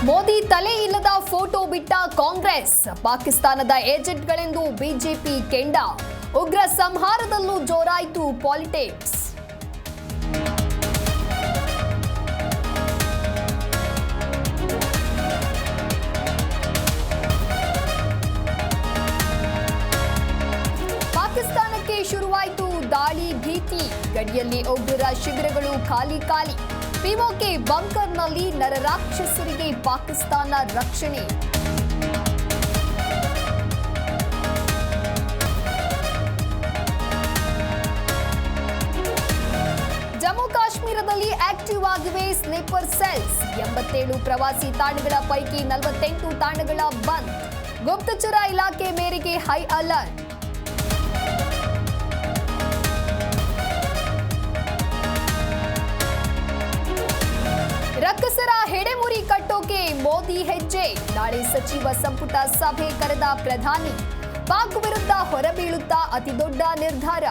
ಮೋದಿ ತಲೆ ಇಲ್ಲದ ಫೋಟೋ ಬಿಟ್ಟ ಕಾಂಗ್ರೆಸ್, ಪಾಕಿಸ್ತಾನದ ಏಜೆಂಟ್ಗಳೆಂದು ಬಿಜೆಪಿ ಕೆಂಡ, ಉಗ್ರ ಸಂಹಾರದಲ್ಲೂ ಜೋರಾಯಿತು ಪಾಲಿಟಿಕ್ಸ್. ಪಾಕಿಸ್ತಾನಕ್ಕೆ ಶುರುವಾಯಿತು ದಾಳಿ ಭೀತಿ, ಗಡಿಯಲ್ಲಿ ಉಗ್ರರ ಶಿಬಿರಗಳು ಖಾಲಿ. ಪಿಒಕೆ ಬಂಕರ್ನಲ್ಲಿ ನರರಾಕ್ಷಸರಿಗೆ ಪಾಕಿಸ್ತಾನ ರಕ್ಷಣೆ. ಜಮ್ಮು ಕಾಶ್ಮೀರದಲ್ಲಿ ಆಕ್ಟಿವ್ ಆಗಿವೆ ಸ್ಲೀಪರ್ ಸೆಲ್ಸ್. 87 ಪ್ರವಾಸಿ ತಾಣಗಳ ಪೈಕಿ 48 ತಾಣಗಳ ಬಂದ್. ಗುಪ್ತಚರ ಇಲಾಖೆ ಮೇರೆಗೆ ಹೈ ಅಲರ್ಟ್. ರಕ್ಕಸರ ಹೆಡೆಮುರಿ ಕಟ್ಟೋಕೆ ಮೋದಿ ಹೆಜ್ಜೆ, ನಾಳೆ ಸಚಿವ ಸಂಪುಟ ಸಭೆ ಕರೆದ ಪ್ರಧಾನಿ. ಪಾಕ್ ವಿರುದ್ಧ ಹೊರಬೀಳುತ್ತಾ ಅತಿದೊಡ್ಡ ನಿರ್ಧಾರ.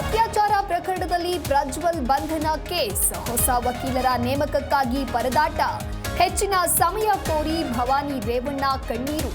ಅತ್ಯಾಚಾರ ಪ್ರಕರಣದಲ್ಲಿ ಪ್ರಜ್ವಲ್ ಬಂಧನ ಕೇಸ್, ಹೊಸ ವಕೀಲರ ನೇಮಕಕ್ಕಾಗಿ ಪರದಾಟ. ಹೆಚ್ಚಿನ ಸಮಯ ಕೋರಿ ಭವಾನಿ ರೇವಣ್ಣ ಕಣ್ಣೀರು.